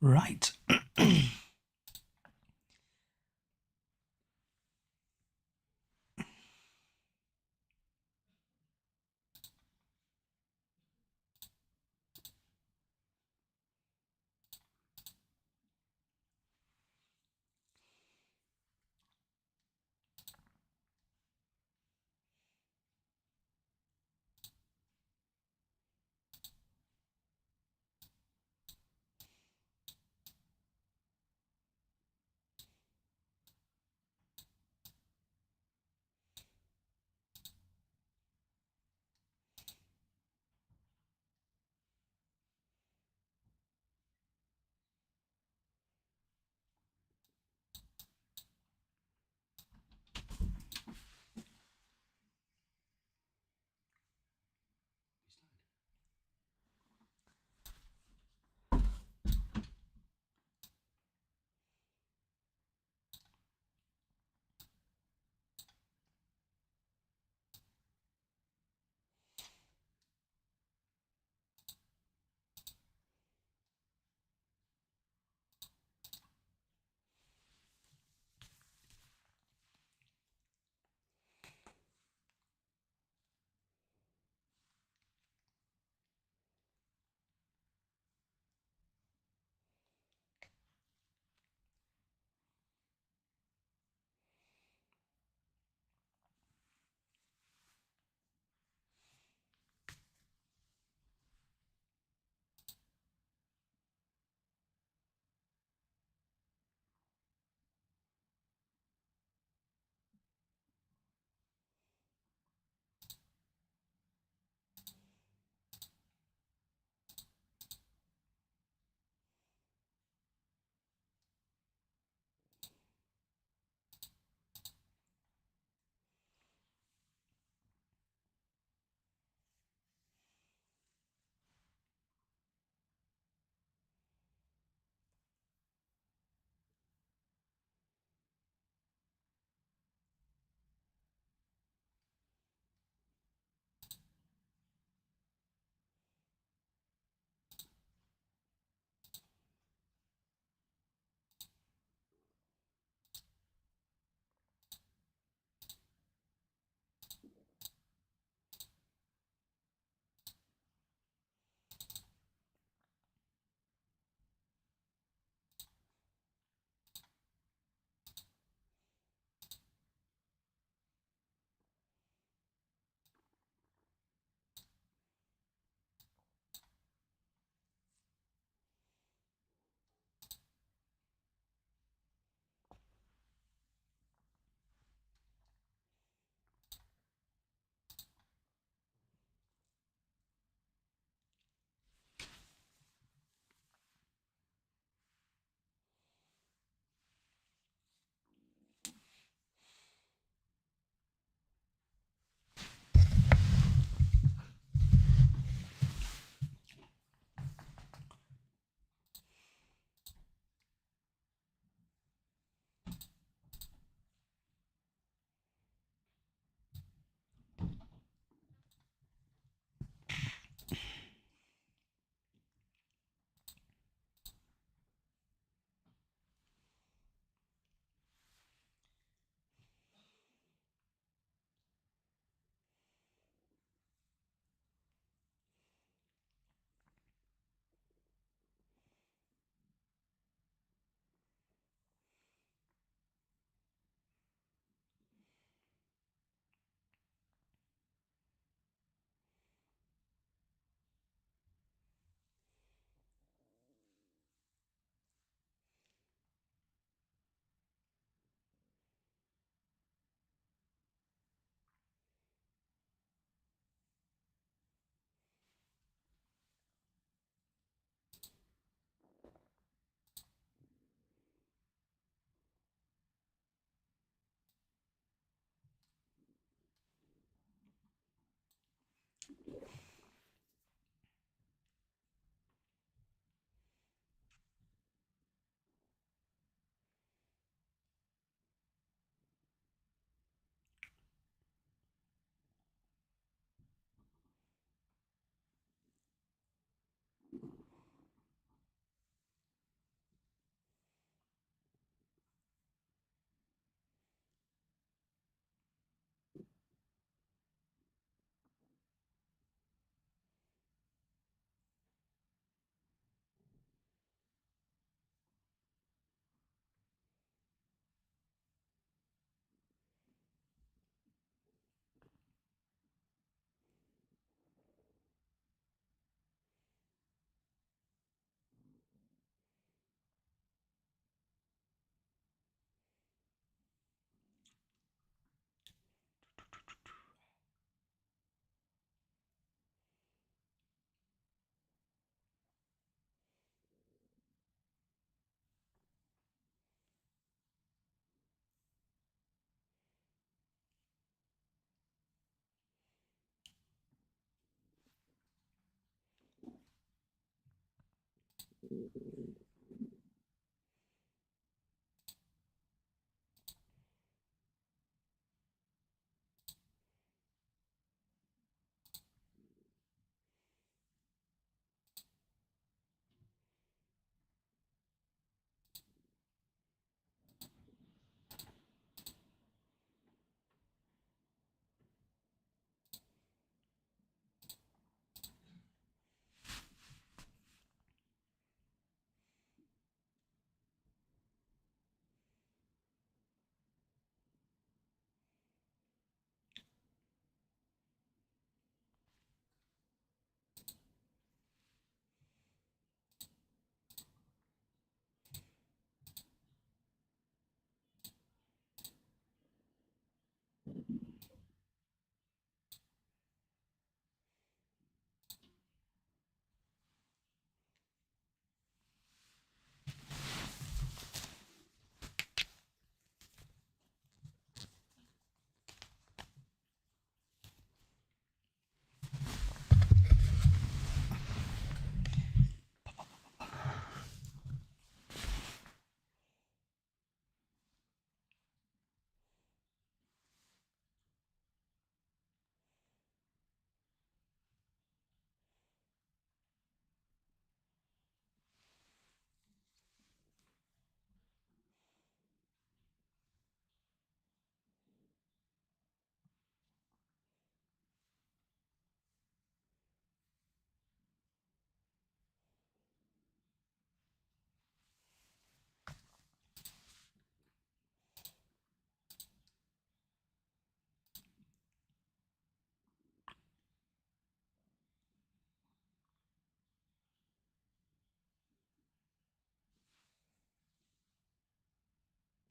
Right.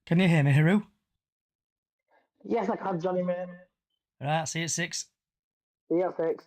Can you hear me, Haru? Yes, I can, Johnny, mate. Right, see you at 6. See you at 6.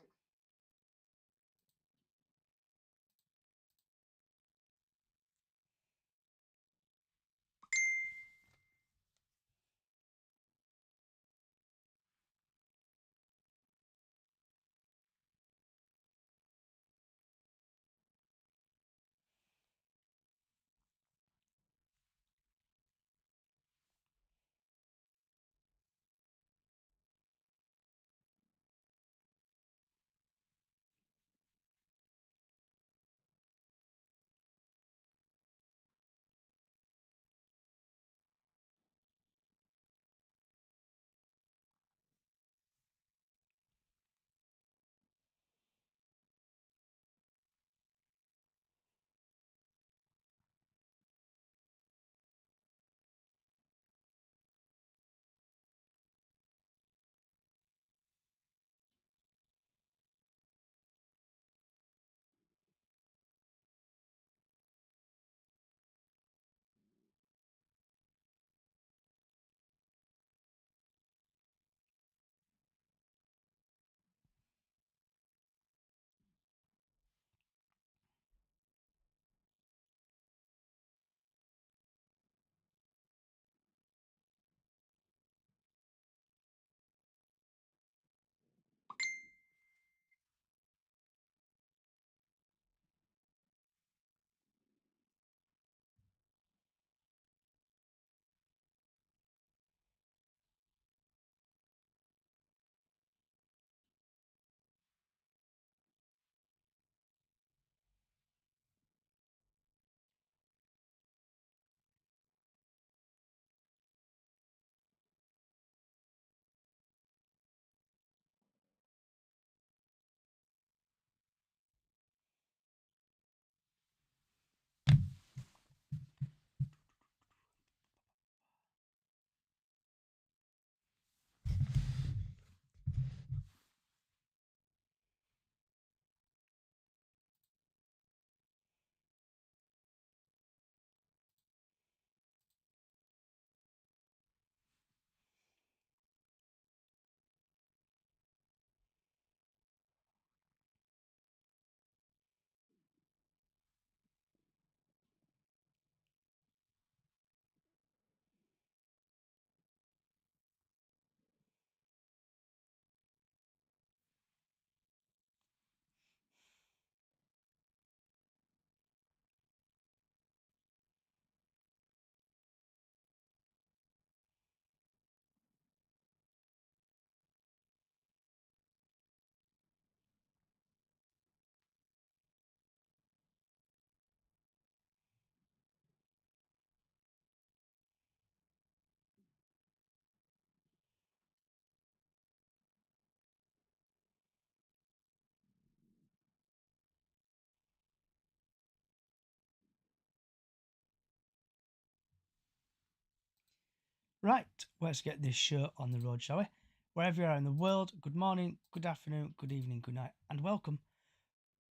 Right, let's get this show on the road, shall we? Wherever you are in the world, good morning, good afternoon, good evening, good night, and welcome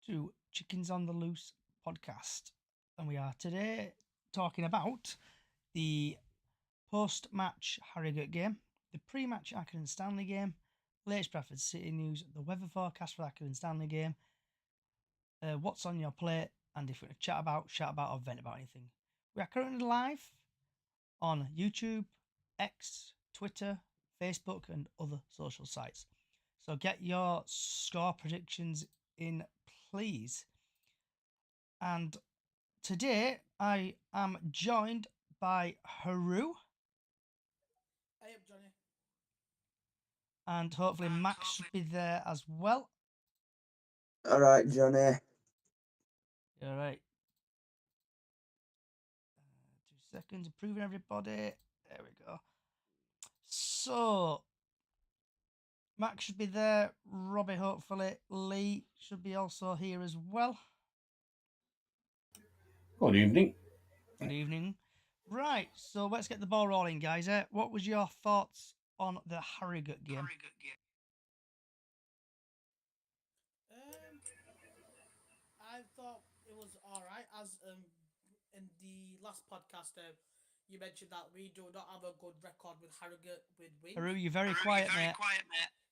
to Chickens on the Loose podcast. And we are today talking about the post-match Harrogate game, the pre-match Accrington Stanley game, latest Bradford City news, the weather forecast for the Accrington Stanley game, what's on your plate, and if we want to chat about, or vent about anything. We are currently live on YouTube, X, Twitter, Facebook, and other social sites. So get your score predictions in, please. And today I am joined by Haru. Hey up, Johnny. And hopefully Max should be there as well. All right, Johnny. All right. 2 seconds, approving everybody. There we go. So, Max should be there. Robbie, hopefully. Lee should be also here as well. Good evening. Good evening. Right, so let's get the ball rolling, guys. What was your thoughts on the Harrogate game? I thought it was all right. As in the last podcast, you mentioned that we do not have a good record with Harrogate with wins. Haru, you're very quiet, mate.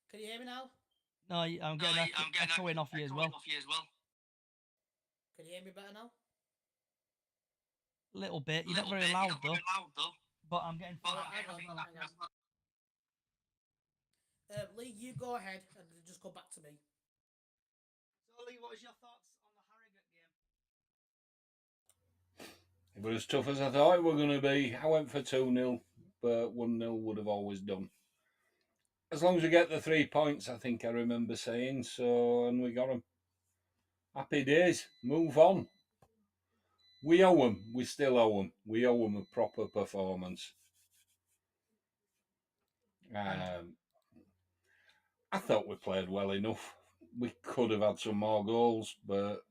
Can you hear me now? No, I'm getting echoing off you as well. Can you hear me better now? A little bit. You're not very loud though. But I'm getting feedback as well. Lee, you go ahead and just go back to me. So, Lee, what was your thoughts on the Harrogate game? It was as tough as I thought it were going to be. I went for 2-0, but 1-0 would have always done. As long as we get the 3 points, I think I remember saying, so, and we got them. Happy days. Move on. We owe them. We still owe them. We owe them a proper performance. I thought we played well enough. We could have had some more goals, but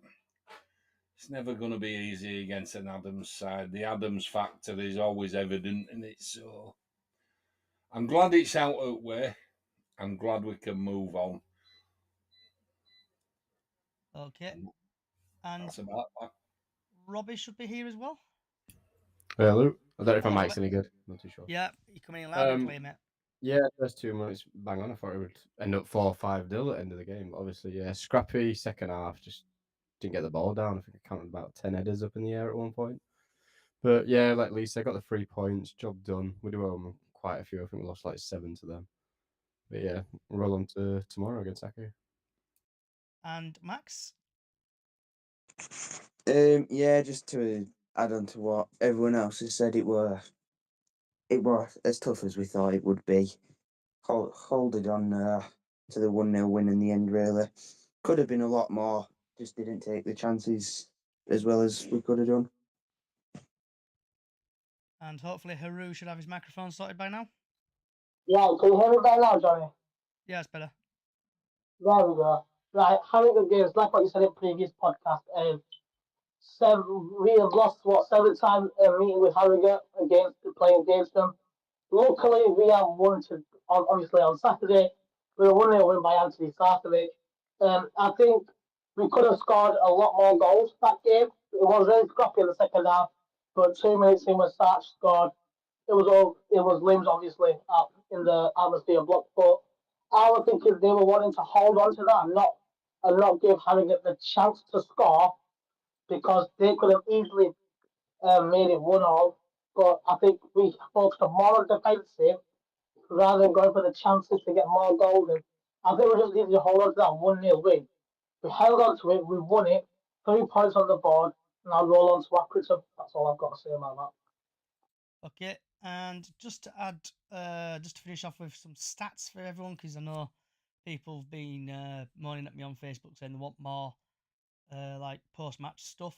it's never going to be easy against an Adams side. The Adams factor is always evident in it, so I'm glad it's out of the way. I'm glad we can move on. Okay. And that's about that. Robbie should be here as well. Hello. I don't know if my Hello, mic's any good. I'm not too sure. Yeah, you're coming in loud and clear, mate. Yeah, first 2 minutes bang on. I thought it would end up 4-5-0 at the end of the game. Obviously, yeah, scrappy second half. Just didn't get the ball down. I think I counted about 10 headers up in the air at one point. But yeah, like Lisa, got the 3 points. Job done. We do owe them quite a few. I think we lost like 7 to them. But yeah, roll on to tomorrow against Accrington. And Max? Yeah, just to add on to what everyone else has said, it were as tough as we thought it would be. Hold it on to the 1-0 win in the end, really. Could have been a lot more, just didn't take the chances as well as we could have done. And hopefully Haru should have his microphone sorted by now. Yeah, can you hear me better now, Johnny? Yeah, it's better. There we go. Right, Harrogate games, like what you said in previous podcast, we have lost, 7 times meeting with Harrogate playing against them. Luckily, we have won obviously on Saturday. We were 1-0 win by Anthony Sarkovic. I think we could have scored a lot more goals that game. It was really scrappy in the second half, but 2 minutes in when Sark scored, it was limbs obviously up in the atmosphere block. But I was thinking they were wanting to hold on to that and not give Harrogate the chance to score because they could have easily made it 1-1. But I think we focused on more on defensive rather than going for the chances to get more goals. And I think we just needed to hold on to that 1-0 win. We held on to it, we won it, 3 points on the board, and I'll roll on to Accrington. That's all I've got to say about that. Okay, and just to add, just to finish off with some stats for everyone, because I know people have been moaning at me on Facebook saying they want more like post-match stuff.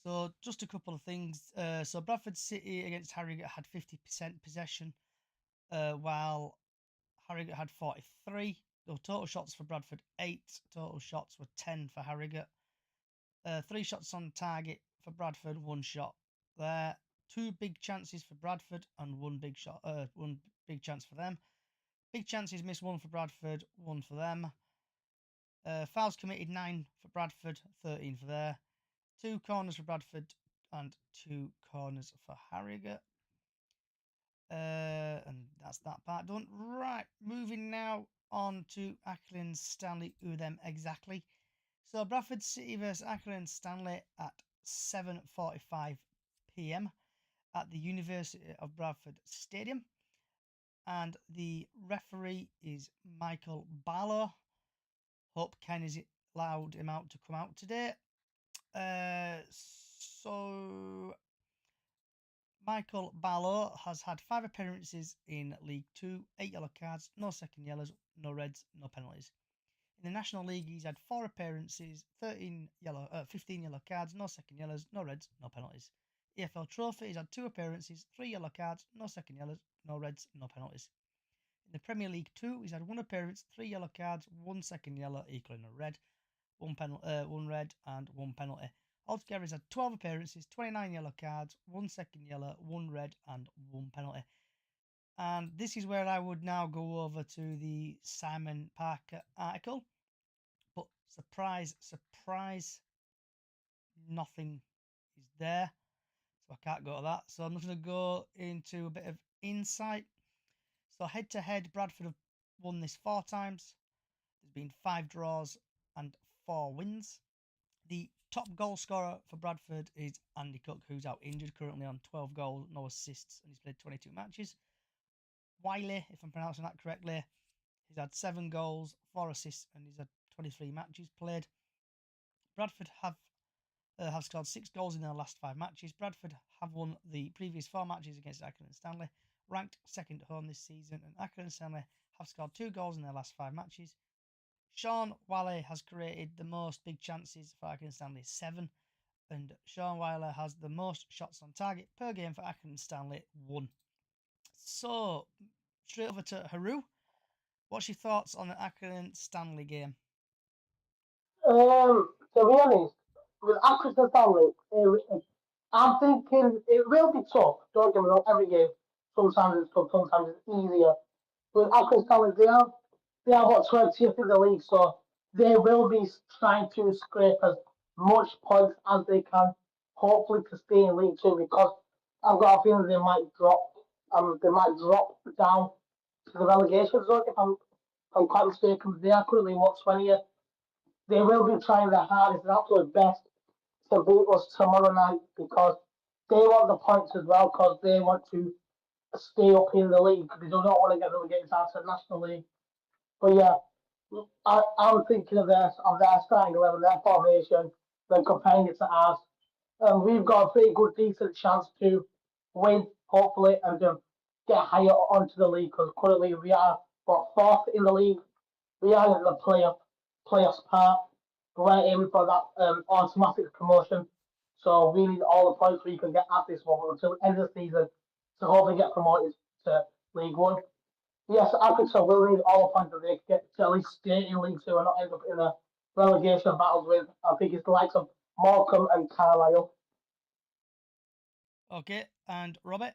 So just a couple of things. So Bradford City against Harrogate had 50% possession, while Harrogate had 43. The total shots for Bradford 8. Total shots were 10 for Harrogate. 3 shots on target for Bradford, 1 shot there. 2 big chances for Bradford and 1 big shot, 1 big chance for them. Big chances missed, 1 for Bradford, 1 for them. Fouls committed, 9 for Bradford, 13 for there. 2 corners for Bradford and 2 corners for Harrogate. And that's that part done. Right, moving now on to Accrington Stanley. Who them exactly? So Bradford City versus Accrington Stanley at 7:45 p.m. at the University of Bradford Stadium. And the referee is Michael Barlow. Hope Ken has allowed him out to come out today. So Michael Barlow has had 5 appearances in League 2, 8 yellow cards, no second yellows, no reds, no penalties. In the National League, he's had 4 appearances, 15 yellow cards, no second yellows, no reds, no penalties. EFL Trophy, he's had 2 appearances, 3 yellow cards, no second yellows, no reds, no penalties. In the Premier League 2, he's had 1 appearance, 3 yellow cards, 1 second yellow, equaling a red, 1 red, and 1 penalty. Altogether, he's had 12 appearances, 29 yellow cards, 1 second yellow, 1 red, and 1 penalty. And this is where I would now go over to the Simon Parker article. But surprise, surprise, nothing is there. So I can't go to that. So I'm just going to go into a bit of insight. So head to head, Bradford have won this 4 times. There's been 5 draws and 4 wins. The top goal scorer for Bradford is Andy Cook, who's out injured, currently on 12 goals, no assists, and he's played 22 matches. Wiley, if I'm pronouncing that correctly, he's had 7 goals, 4 assists, and he's had 23 matches played. Bradford have scored 6 goals in their last 5 matches. Bradford have won the previous 4 matches against Accrington Stanley, ranked second at home this season, and Accrington Stanley have scored 2 goals in their last 5 matches. Sean Wiley has created the most big chances for Accrington Stanley, 7, and Sean Wiley has the most shots on target per game for Accrington Stanley, 1. So, straight over to Haru. What's your thoughts on the Accrington Stanley game? To be honest, with Accrington Stanley, I'm thinking it will be tough. Don't get me wrong, every game. Sometimes it's tough, sometimes it's easier. With Accrington Stanley, they are what 20th in the league, so they will be trying to scrape as much points as they can, hopefully to stay in League Two. Because I've got a feeling they might drop. They might drop down to the relegation zone if I'm quite mistaken. They are currently what 20th. They will be trying their hardest and absolute best to beat us tomorrow night because they want the points as well because they want to stay up in the league. They do not want to get relegated out to the National League. But yeah, I'm thinking of their starting 11, their formation, then comparing it to ours. We've got a pretty good, decent chance to win, hopefully, and get higher onto the league because currently we are what 4th in the league. We are in the playoffs part. We're aiming for that automatic promotion. So we need all the points we can get at this moment until the end of the season to hopefully get promoted to League One. Yes, Accrington will need all the points that they can get to at least stay in League Two and not end up in a relegation battles with, I think it's the likes of Morecambe and Carlisle. Okay, and Robert?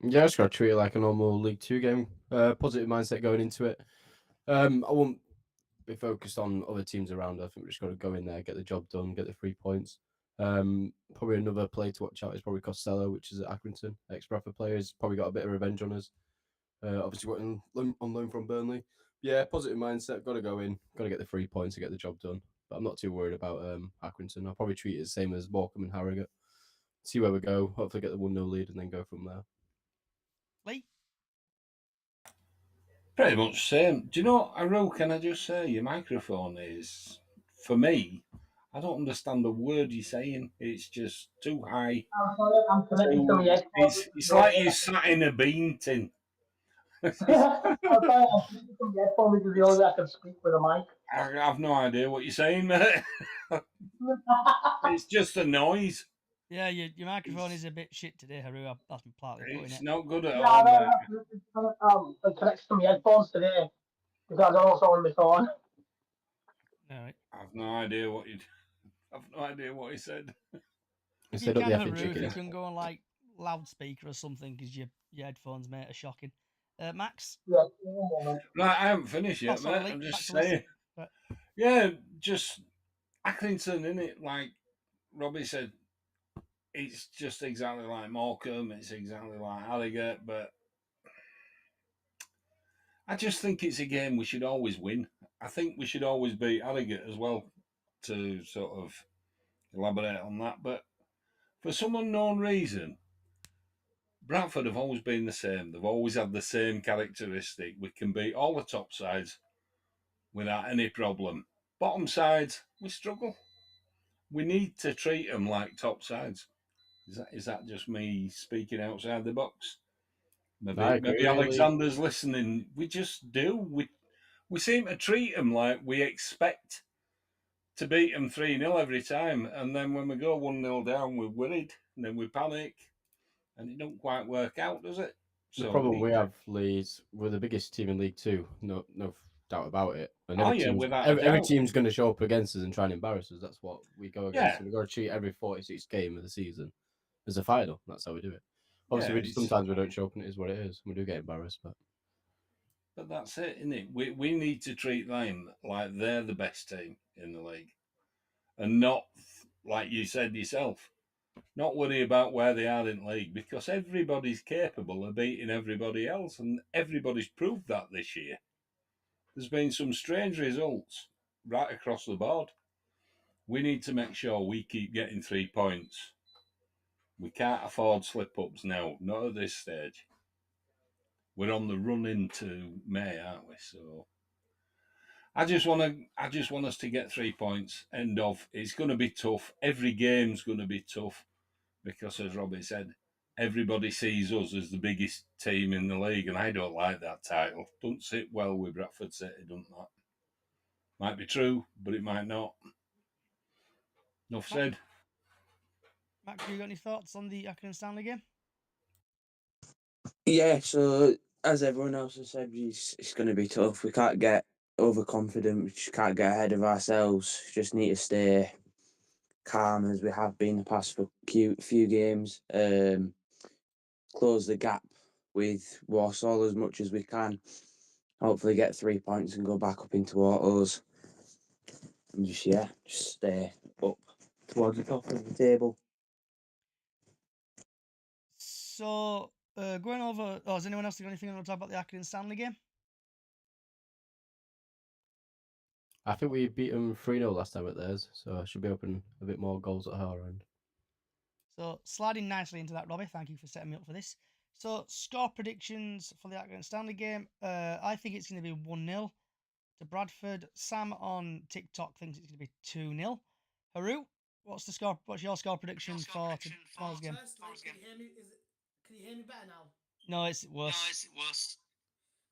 Yeah, I just got to treat it like a normal League 2 game. Positive mindset going into it. I won't be focused on other teams around. I think we just got to go in there, get the job done, get the 3 points. Probably another play to watch out is probably Costello, which is at Accrington. Ex-Bradford player. He's probably got a bit of revenge on us. Obviously, we're on loan from Burnley. Yeah, positive mindset. Got to go in, got to get the 3 points to get the job done. But I'm not too worried about Accrington. I'll probably treat it the same as Morecambe and Harrogate. See where we go. Hopefully, get the 1-0 lead and then go from there. Lee? Pretty much same. Do you know, Aro, can I just say, your microphone is, for me, I don't understand the word you're saying. It's just too high. I'm sorry, I'm connected to my headphones. It's like you sat in a bean tin. I'm sorry, I'm connected to my headphones because the only way I can speak with a mic. I have no idea what you're saying, mate. It's just a noise. Yeah, your microphone is a bit shit today, Haru. That's been partly putting It's it. not good at Yeah, all, mate. I'm connected to my headphones today because I'm also on my phone. All right. I've no idea what you. I've no idea what he said. If you Instead of can, the Haru, effing if you chickens. can go on like loudspeaker or something, because your headphones, mate, are shocking. Max? Yeah, one moment. Right, I haven't finished Oh, yet, sorry, mate. Lee. I'm Back just to Liz. saying. Right. Yeah, just Accrington, innit? Like Robbie said, it's just exactly like Morecambe. It's exactly like Harrogate, but I just think it's a game we should always win. I think we should always beat Harrogate as well, to sort of elaborate on that. But for some unknown reason, Bradford have always been the same. They've always had the same characteristic. We can beat all the top sides without any problem. Bottom sides, we struggle. We need to treat them like top sides. Is that just me speaking outside the box? I Maybe agree, really. Alexander's listening. We just do. We seem to treat them like we expect to beat them 3-0 every time. And then when we go 1-0 down, we're worried. And then we panic. And it don't quite work out, does it? The So problem we have, Lee, is we're the biggest team in League Two. No doubt about it. And Oh, yeah, without a every doubt. team's going to show up against us and try and embarrass us. That's what we go against. Yeah. And we've got to treat every 46 game of the season as a final. That's how we do it. Obviously, Yeah, sometimes we don't show up and it is what it is. We do get embarrassed, but that's it, isn't it? We need to treat them like they're the best team in the league, and not like you said yourself. Not worry about where they are in the league, because everybody's capable of beating everybody else, and everybody's proved that this year. There's been some strange results right across the board. We need to make sure we keep getting 3 points. We can't afford slip ups now, not at this stage. We're on the run into May, aren't we? So I just want us to get 3 points. End of. It's going to be tough. Every game's going to be tough because, as Robbie said, everybody sees us as the biggest team in the league, and I don't like that title. Don't sit well with Bradford City, don't that? Might be true, but it might not. Enough said. Max, you got any thoughts on the Accrington Stanley game? Yeah, so as everyone else has said, it's going to be tough. We can't get overconfident. We just can't get ahead of ourselves. Just need to stay calm as we have been the past few games. Close the gap with Warsaw as much as we can. Hopefully get 3 points and go back up into autos. And just stay up towards the top of the table. So, going over... Oh, has anyone else got anything to talk about the Accrington Stanley game? I think we beat them 3-0 last time at theirs, so I should be open a bit more goals at our end. So, sliding nicely into that, Robbie. Thank you for setting me up for this. So, score predictions for the Accrington Stanley game. I think it's going to be 1-0 to Bradford. Sam on TikTok thinks it's going to be 2-0. Haru, what's your score prediction for tomorrow's game? Firstly, can you hear me? Can you hear me better now? No, it's worse.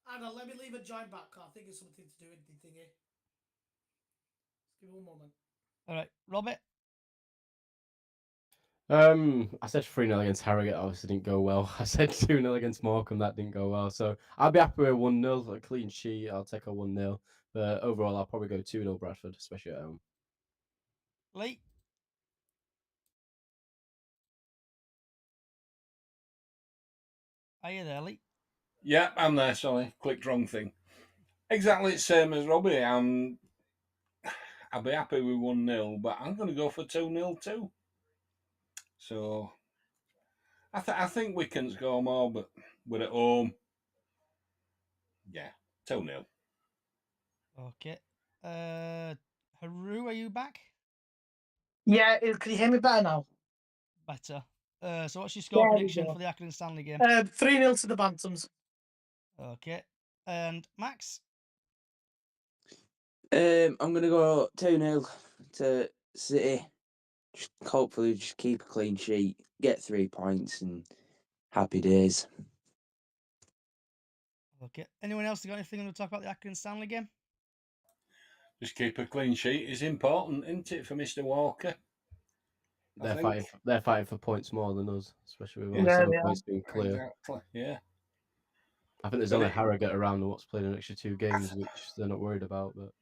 Hang on, let me leave a join back. I think it's something to do with the thingy. Just give me one moment. All right, Robert. I said 3-0 against Harrogate, obviously didn't go well. I said 2-0 against Morecambe, that didn't go well. So I'll be happy with 1-0, a clean sheet. I'll take a 1-0. But overall, I'll probably go 2-0 Bradford, especially at home. Lee. Are you there, Lee? Yeah, I'm there. Sorry, clicked wrong thing. Exactly the same as Robbie. I'll be happy with 1-0, but I'm going to go for 2-0 too. So I think we can score more, but we're at home. Yeah, 2-0. Okay. Haru, are you back? Yeah, can you hear me better now? Better. So what's your score There we prediction go. for the Accrington Stanley game? 3-0 to the Bantams. Okay. And Max? I'm going to go 2-0 to City. Hopefully just keep a clean sheet, get 3 points, and happy days. Okay. Anyone else got anything to talk about the Accrington Stanley game? Just keep a clean sheet is important, isn't it, for Mr. Walker? They're fighting for points more than us, especially with Yeah, 7 they are. points being clear. Exactly, yeah. I think there's But only Harrogate around what's played an extra 2 games, which they're not worried about. But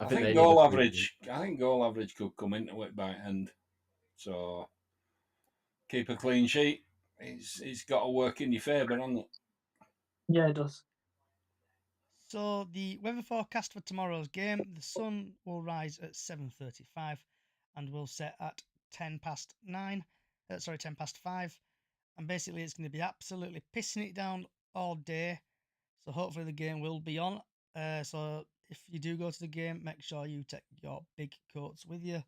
I think they goal need average. I think goal average could come into it by end. So keep a clean sheet. It's got to work in your favour, hasn't it? Yeah, it does. So the weather forecast for tomorrow's game: the sun will rise at 7:35 and will set at 9. 10 past 5, and basically it's going to be absolutely pissing it down all day. So hopefully the game will be on. So if you do go to the game, make sure you take your big coats with you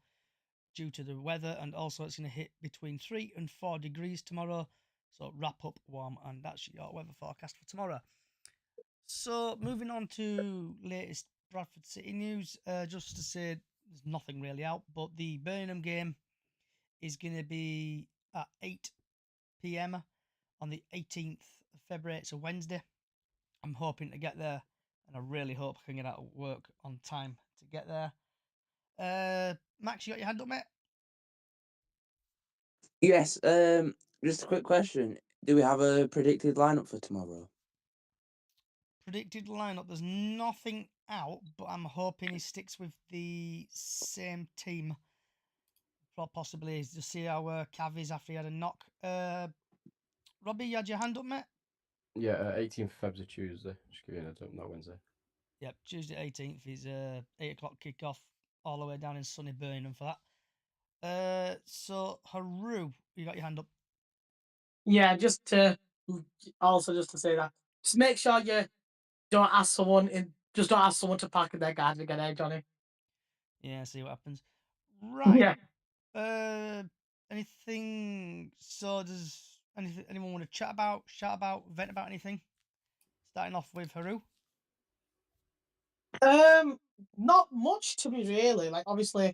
due to the weather, and also it's going to hit between 3 and 4 degrees tomorrow. So wrap up warm, and that's your weather forecast for tomorrow. So moving on to latest Bradford City news, just to say there's nothing really out, but the Birmingham game is going to be at 8 p.m. on the 18th of February. It's a Wednesday. I'm hoping to get there, and I really hope I can get out of work on time to get there. Max, you got your hand up, mate? Yes. Just a quick question: do we have a predicted lineup for tomorrow? Predicted lineup, there's nothing out, but I'm hoping he sticks with the same team. Possibly to see how Cav is after he had a knock. Robbie, you had your hand up, mate? Yeah, 18th Feb's a Tuesday. Just give you a heads up, not Wednesday. Yep, Tuesday 18th is 8 o'clock kickoff all the way down in sunny Birmingham for that. So Haru, you got your hand up? Yeah, just to say that, just make sure you don't ask someone to park in their garden again, eh, Johnny? Yeah, see what happens. Right. Yeah. Anything? So does anyone want to chat about, vent about anything? Starting off with Haru. Not much to be really. Like, obviously,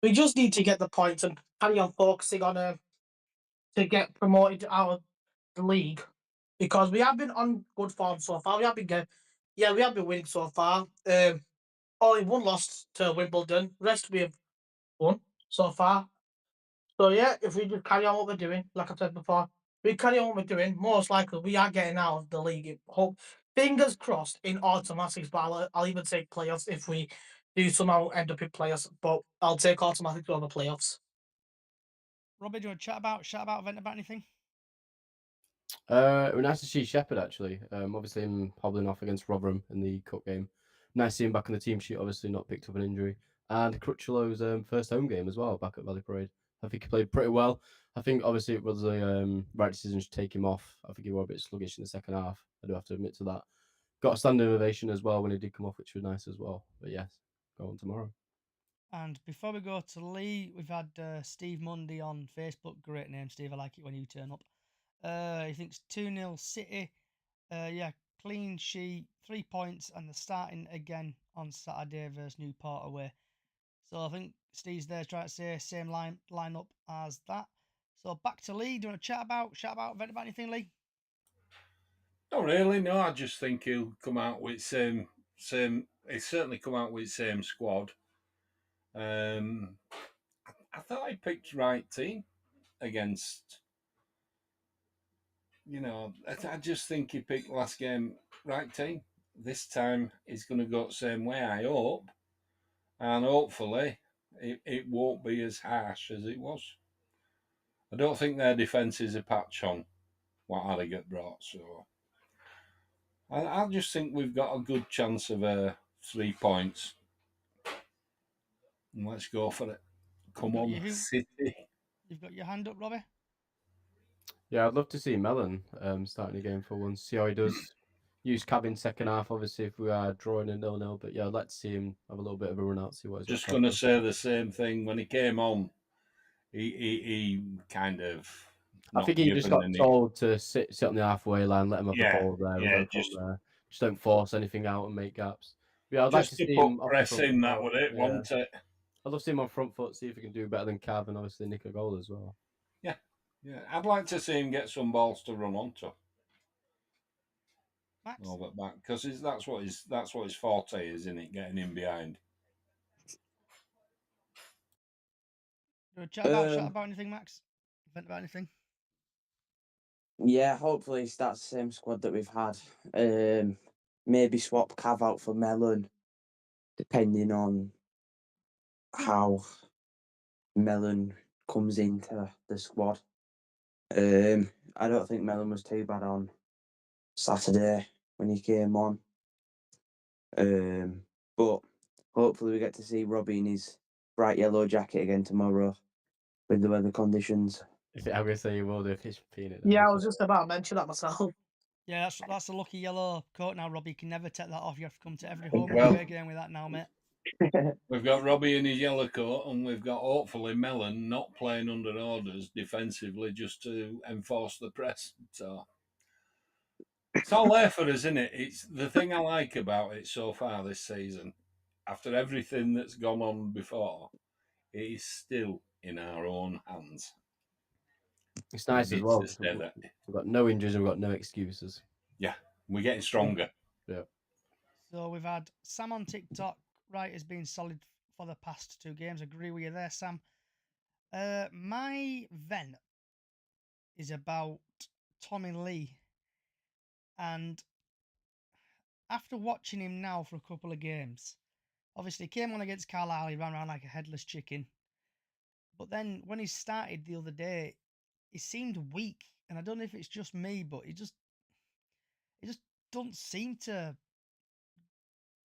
we just need to get the points and carry on focusing on to get promoted out of the league, because we have been on good form so far. We have been winning so far. Only one loss to Wimbledon. Rest we have won so far. So yeah, if we just carry on what we're doing, like I said before, we carry on what we're doing, most likely we are getting out of the league. Hope, fingers crossed in automatics, but I'll even take playoffs if we do somehow end up in playoffs. But I'll take automatics over playoffs. Robbie, do you want to chat about, vent about anything? It was nice to see Shepherd actually. Obviously him hobbling off against Rotherham in the cup game. Nice to see him back on the team sheet. Obviously not picked up an injury. And Crutchlow's first home game as well, back at Valley Parade. I think he played pretty well. I think obviously it was a right decision to take him off. I think he was a bit sluggish in the second half. I do have to admit to that. Got a standing ovation as well when he did come off, which was nice as well. But yes, go on tomorrow. And before we go to Lee, we've had Steve Mundy on Facebook. Great name, Steve. I like it when you turn up. He thinks 2-0 City. Yeah, clean sheet, 3 points, and they're starting again on Saturday versus Newport away. So I think Steve's there trying to say same lineup as that. So back to Lee. Do you want to chat about, vent about anything, Lee? Not really. No, I just think he'll come out with same. He's certainly come out with same squad. I thought he picked right team against. I just think he picked last game right team. This time he's going to go the same way, I hope. And hopefully it won't be as harsh as it was. I don't think their defence is a patch on what Harrogate brought. So I just think we've got a good chance of 3 points. And let's go for it. Come on, City. You've got your hand up, Robbie? Yeah, I'd love to see Mellon starting a game for once. See how he does. Use Cabin second half, obviously, if we are drawing a 0-0. But yeah, I'd like to see him have a little bit of a run out, see what he's Just going to say the same thing. When he came on, he kind of. I think he just got told to sit on the halfway line, let him have the ball there, and go just, from there. Just don't force anything out and make gaps. But yeah, I'd like to see him pressing. That would it, won't it? I'd love to see him on front foot, see if he can do better than Cav, and obviously nick a goal as well. Yeah. I'd like to see him get some balls to run onto. Max? All that back, because that's what his forte is, isn't it? Getting in behind. Chat about anything, Max? Vent about anything? Yeah, hopefully it's that same squad that we've had. Maybe swap Cav out for Mellon, depending on how Mellon comes into the squad. I don't think Mellon was too bad on Saturday when he came on. But hopefully we get to see Robbie in his bright yellow jacket again tomorrow with the weather conditions. I'm gonna say you will do if he's peeing it. Yeah, I was just about to mention that myself. Yeah, that's a lucky yellow coat now, Robbie. You can never take that off. You have to come to every home Well- away game with that now, mate. We've got Robbie in his yellow coat, and we've got hopefully Mellon not playing under orders defensively just to enforce the press. So it's all there for us, isn't it? It's the thing I like about it so far this season. After everything that's gone on before, it is still in our own hands. It's nice as Needs well. to stay there. We've got no injuries and we've got no excuses. Yeah, we're getting stronger. Yeah. So we've had Sam on TikTok. Right, has been solid for the past 2 games. Agree with you there, Sam. My vent is about Tommy Lee, and after watching him now for a couple of games, obviously he came on against Carlisle, he ran around like a headless chicken. But then when he started the other day, he seemed weak, and I don't know if it's just me, but he just don't seem to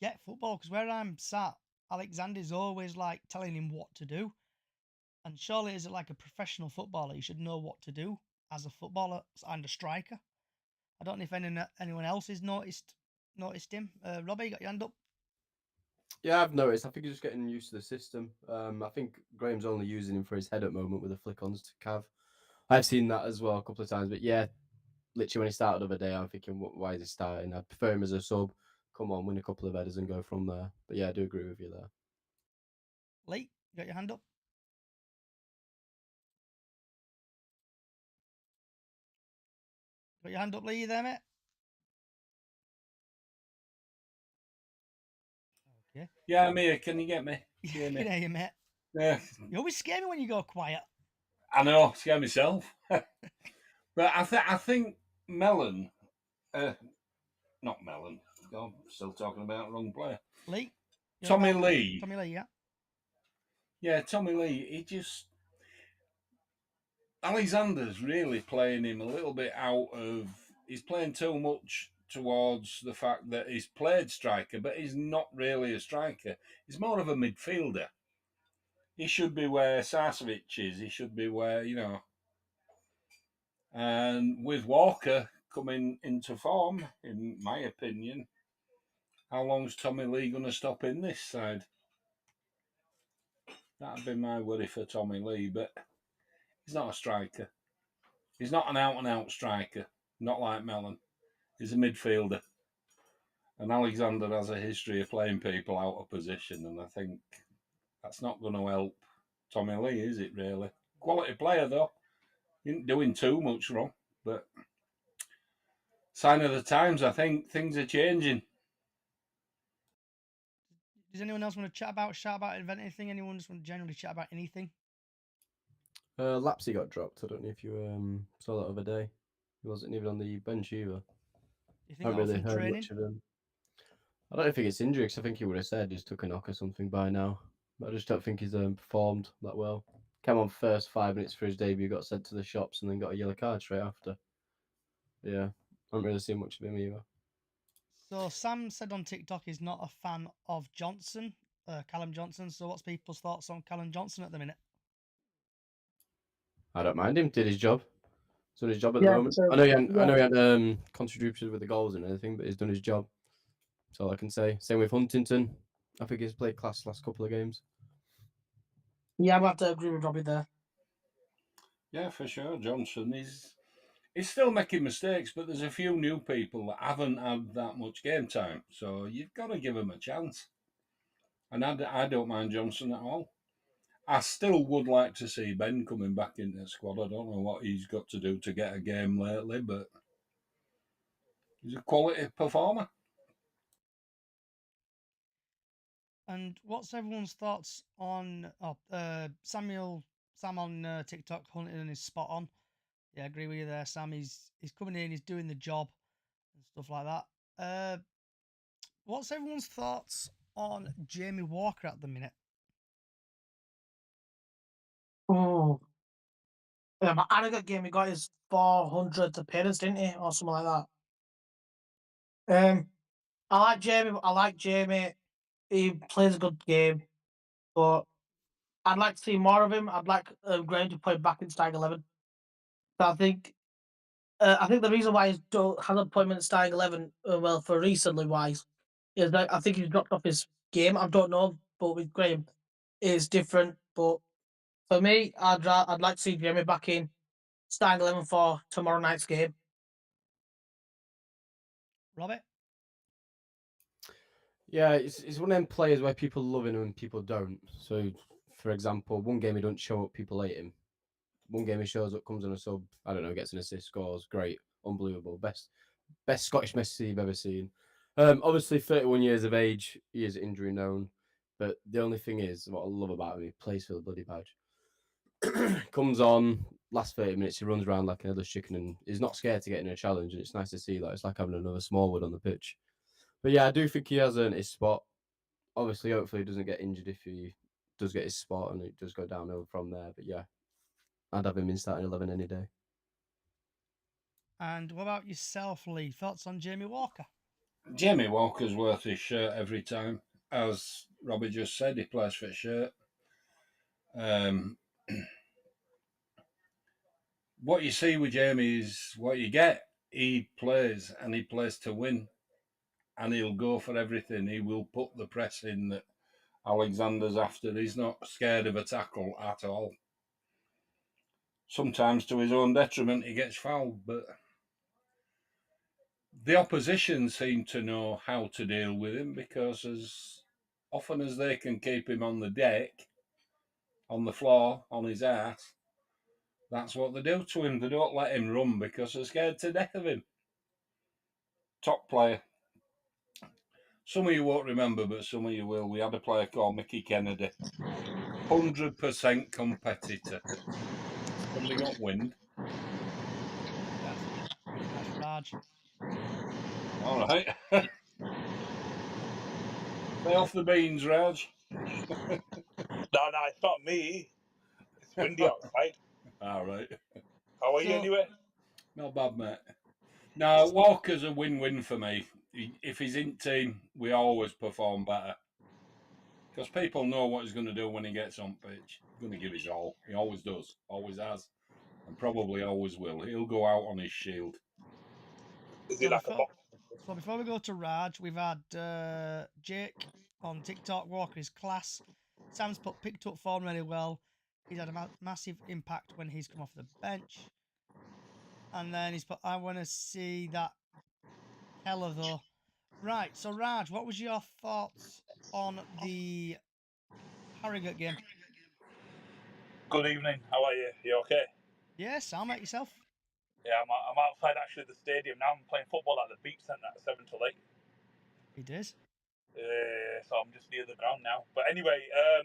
get football. Because where I'm sat, Alexander's always like telling him what to do, and surely as like a professional footballer, you should know what to do as a footballer and a striker. I don't know if anyone else has noticed him. Robbie, you got your hand up? Yeah, I've noticed. I think he's just getting used to the system. I think Graham's only using him for his head at moment with the flick-ons to Cav. I've seen that as well a couple of times. But yeah, literally when he started the other day, I'm thinking, why is he starting? I'd prefer him as a sub. Come on, win a couple of headers and go from there. But yeah, I do agree with you there. Lee, you got your hand up? Got your hand up, Lee? You there, mate? Okay. Yeah, I'm here. Can you get me? Yeah, I can hear you, mate. Yeah, You always scare me when you go quiet. I know. Scare myself. But I think Mellon, not Mellon. God, still talking about the wrong player. Lee? Tommy Lee. Tommy Lee, yeah. Yeah, Tommy Lee. Alexander's really playing him a little bit out of. He's playing too much towards the fact that he's played striker, but he's not really a striker. He's more of a midfielder. He should be where Sarcevic is. He should be where, And with Walker coming into form, in my opinion, how long's Tommy Lee going to stop in this side? That'd be my worry for Tommy Lee, but he's not a striker. He's not an out-and-out striker, not like Mellon. He's a midfielder. And Alexander has a history of playing people out of position, and I think that's not going to help Tommy Lee, is it, really? Quality player, though. He ain't doing too much wrong, but sign of the times, I think things are changing. Does anyone else want to shout about, invent anything? Anyone just want to generally chat about anything? Lapsy got dropped. I don't know if you saw that other day. He wasn't even on the bench either. Do you think I haven't that was really from heard training? much of him. I don't think it's injury, because I think he would have said he's took a knock or something by now. But I just don't think he's performed that well. Came on first 5 minutes for his debut, got sent to the shops, and then got a yellow card straight after. Yeah, I haven't really seen much of him either. So Sam said on TikTok he's not a fan of Johnson, Callum Johnson. So what's people's thoughts on Callum Johnson at the minute? I don't mind him. Did his job. He's done his job at Yeah, the moment. so- I know he yeah. had contributed with the goals and everything, but he's done his job. That's all I can say. Same with Huntington. I think he's played class last couple of games. Yeah, I'm have to agree with Robbie there. Yeah, for sure. Johnson he's still making mistakes, but there's a few new people that haven't had that much game time. So you've got to give them a chance. And I don't mind Johnson at all. I still would like to see Ben coming back into the squad. I don't know what he's got to do to get a game lately, but he's a quality performer. And what's everyone's thoughts on Sam on TikTok? Huntington is spot on. Yeah, I agree with you there, Sam. He's coming in, he's doing the job and stuff like that. What's everyone's thoughts on Jamie Walker at the minute? Oh, Harrogate game, he got his 400th appearance, didn't he, or something like that. I like Jamie. He plays a good game, but I'd like to see more of him. I'd like Graham to put him back in starting 11. So I think the reason why he hasn't put him in the starting 11, well, for recently wise, is that I think he's dropped off his game. I don't know, but with Graham, it's different. But for me, I'd like to see Jamie back in starting 11 for tomorrow night's game. Robert? Yeah, it's one of them players where people love him and people don't. So, for example, one game he don't show up, people hate him. One game he shows up, comes on a sub, I don't know, gets an assist, scores, great, unbelievable, best Scottish Messi you've ever seen. Obviously, 31 years of age, he is injury known, but the only thing is, what I love about him, he plays for the bloody badge. Comes on, last 30 minutes, he runs around like another chicken and he's not scared to get in a challenge, and it's nice to see that. It's like having another Smallwood on the pitch. But yeah, I do think he has earned his spot. Obviously, hopefully, he doesn't get injured if he does get his spot and it does go downhill from there. But yeah, I'd have him in starting 11 any day. And what about yourself, Lee? Thoughts on Jamie Walker? Jamie Walker's worth his shirt every time. As Robbie just said, he plays for his shirt. What you see with Jamie is what you get. He plays and he plays to win, and he'll go for everything. He will put the press in that Alexander's after. He's not scared of a tackle at all. Sometimes to his own detriment, he gets fouled, but the opposition seem to know how to deal with him, because as often as they can keep him on the deck, on the floor, on his ass, that's what they do to him. They don't let him run because they're scared to death of him. Top player. Some of you won't remember, but some of you will. We had a player called Mickey Kennedy. 100% competitor. Somebody got wind. I think that's Raj. All right. Stay off the beans, Raj. No, it's not me. It's windy outside. All right. How are you anyway? Not bad, mate. No, Walker's a win-win for me. If he's in team, we always perform better. Because people know what he's going to do when he gets on pitch. He's going to give his all. He always does. Always has. And probably always will. He'll go out on his shield. Is he like a box? So before we go to Raj, we've had Jake on TikTok. Walker is class. Sam's picked up form really well. He's had a massive impact when he's come off the bench. And then he's put, I want to see that Keller though. Right, so Raj, what was your thoughts on the Harrogate game? Good evening. How are you? You okay? Yeah, Sam, mate, yourself? Yeah, I'm outside actually the stadium now. I'm playing football at the beach centre at 7 till 8. He did. So I'm just near the ground now. But anyway,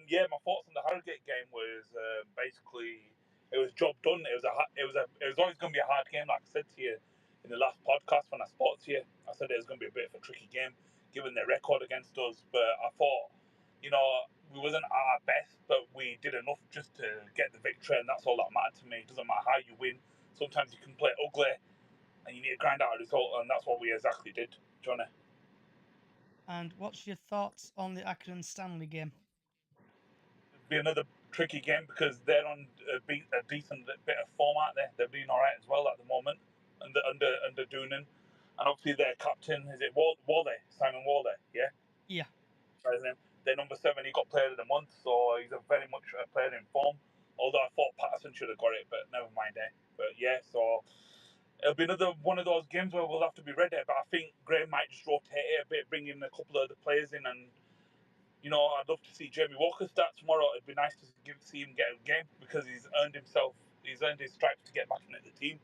yeah, my thoughts on the Harrogate game was basically it was job done. It was always going to be a hard game, like I said to you in the last podcast when I spoke to you. I said it was going to be a bit of a tricky game given their record against us. But I thought, we wasn't at our best, but we did enough just to get the victory, and that's all that mattered to me. It doesn't matter how you win. Sometimes you can play ugly, and you need to grind out a result, and that's what we exactly did, Johnny. And what's your thoughts on the Accrington Stanley game? Be another tricky game because they're on a decent bit of form out there. They're doing all right as well at the moment under Doonan, and obviously their captain is it Wally, Simon Wally, yeah. Yeah. His name. They're number 7. He got player of the month, so he's a very much a player in form. Although I thought Patterson should have got it, but never mind there. But yeah, so it'll be another one of those games where we'll have to be ready. But I think Graham might just rotate it a bit, bring in a couple of the players in, and I'd love to see Jamie Walker start tomorrow. It'd be nice to see him get a game because he's earned his stripes to get back into the team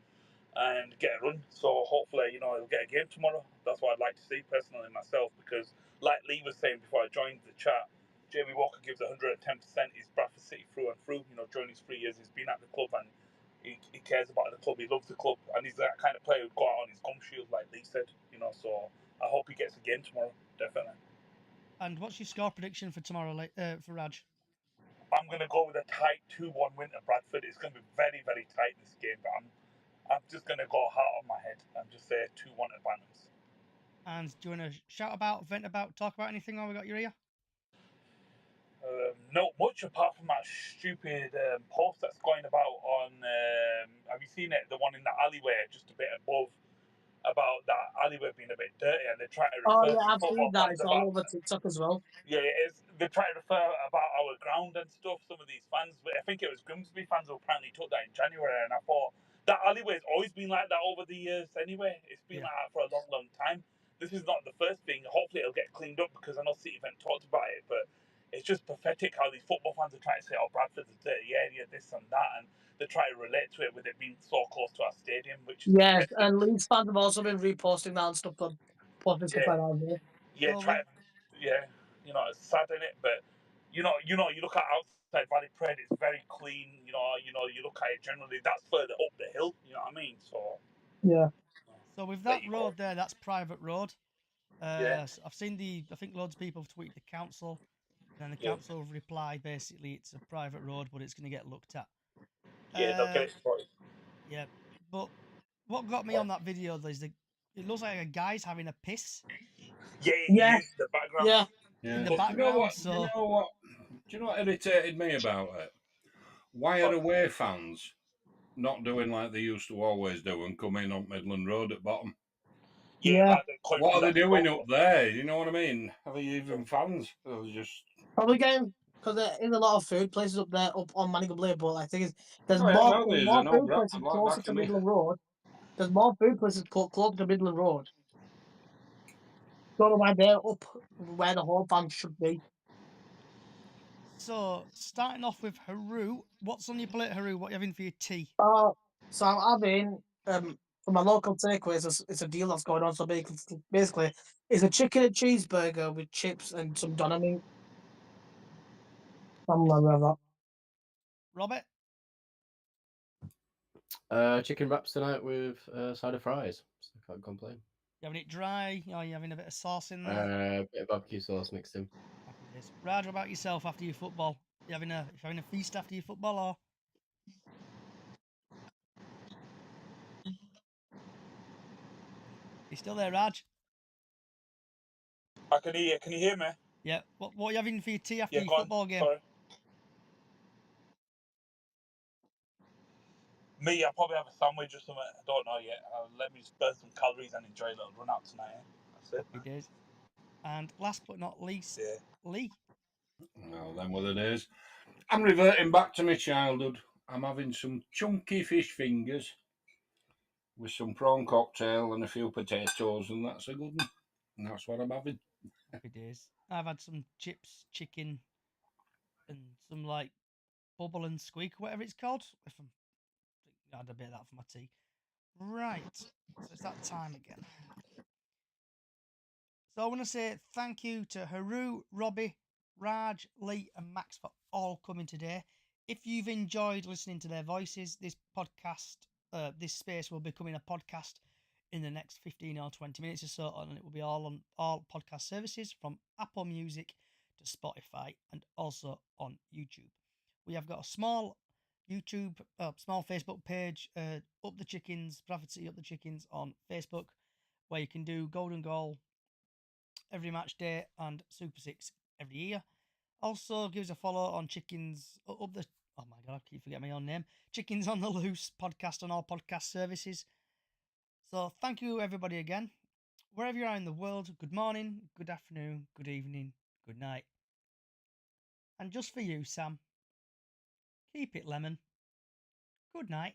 and get a run. So hopefully, he'll get a game tomorrow. That's what I'd like to see personally myself, because like Lee was saying before I joined the chat, Jamie Walker gives 110%. He's Bradford City through and through. During his 3 years he's been at the club, and he cares about the club. He loves the club, and he's that kind of player who'd go out on his gum shield, like Lee said. So I hope he gets a game tomorrow, definitely. And what's your score prediction for tomorrow, for Raj? I'm going to go with a tight 2-1 win to Bradford. It's going to be very, very tight this game, but I'm just going to go heart on my head and just say 2-1 to Banners. And do you want to shout about, vent about, talk about anything while we got your ear? Not much apart from that stupid post that's going about on. Have you seen it? The one in the alleyway, just a bit above, about that alleyway being a bit dirty, and they're trying to Oh refer yeah, to I've football seen that. fans It's all about. over TikTok as well. Yeah, they're trying to refer about our ground and stuff. Some of these fans, but I think it was Grimsby fans who apparently took that in January, and I thought that alleyway's always been like that over the years. Anyway, it's been Yeah. like that for a long, long time. This is not the first thing. Hopefully, it'll get cleaned up because I know City Event talked about it, but it's just pathetic how these football fans are trying to say, "Oh, Bradford's a dirty area, this and that," and they try to relate to it with it being so close to our stadium, which is Yes, pathetic. and Leeds fans have also been reposting that and stuff, posting stuff Yeah. like that. As well. Yeah, So yeah, it's sad in it, but you look at outside Valley Parade, it's very clean. You look at it generally, that's further up the hill. You know what I mean? So Yeah. So with there that you road go. there, that's private road. Yeah, I've seen I think loads of people have tweeted the council, and then the yeah, council have replied basically it's a private road, but it's going to get looked at. yeah. They'll get Uh, it sorted. yeah, but what got me on that video though is it looks like a guy's having a piss Yeah, he Yeah. is the background. Yeah. in Yeah. the But Do you know background. what? Do you So know what? Do you know what irritated me about it? Why are but, away fans not doing like they used to always do and come in on Midland Road at bottom? yeah, Yeah. like the country What are they that's doing close. up there? You know what I mean? Are they even fans? They're just. Probably getting because there is a lot of food places up there up on Manningham Blade, but I think there's Oh, yeah, more no, there's there's. I more know food places Bradford like closer back to of me. Midland Road. There's more food places closer to Midland Road. Don't know why they're up where the whole fans should be. starting off with Haru, what's on your plate, Haru? What are you having for your tea? So I'm having from my local takeaway. It's a deal that's going on. So basically, it's a chicken and cheeseburger with chips and some doner meat. Something like that. Robert, Chicken wraps tonight with side of fries. So I can't complain. you having it dry? Or are you having a bit of sauce in there? Bit of barbecue sauce mixed in. Happy days. Raj, what about yourself after your football? You having a feast after your football, or you still there, Raj? I can hear you. Can you hear me? Yeah. What are you having for your tea after Yeah, your go on. football game? Sorry. Me, I'll probably have a sandwich or something. I don't know yet. Let me just burn some calories and enjoy a little run out tonight. That's it. Happy days. And last but not least, Yeah. Lee. Well, then what it is. I'm reverting back to my childhood. I'm having some chunky fish fingers with some prawn cocktail and a few potatoes, and that's a good one. And that's what I'm having. Happy days. I've had some chips, chicken, and some like bubble and squeak, whatever it's called. I had a bit of that for my tea. Right. So it's that time again. So I want to say thank you to Haru, Robbie, Raj, Lee, and Max for all coming today. If you've enjoyed listening to their voices, this podcast, this space will be becoming a podcast in the next 15 or 20 minutes or so, and it will be all on all podcast services from Apple Music to Spotify and also on YouTube. We have got a small small Facebook page, Up the Chickens, Bradford City Up the Chickens on Facebook, where you can do Golden Goal every match day and Super Six every year. Also, give us a follow on Chickens up the. Oh my god, I keep forgetting my own name. Chickens on the Loose podcast on all podcast services. So thank you everybody again. Wherever you are in the world, good morning, good afternoon, good evening, good night. And just for you, Sam, keep it lemon. Good night.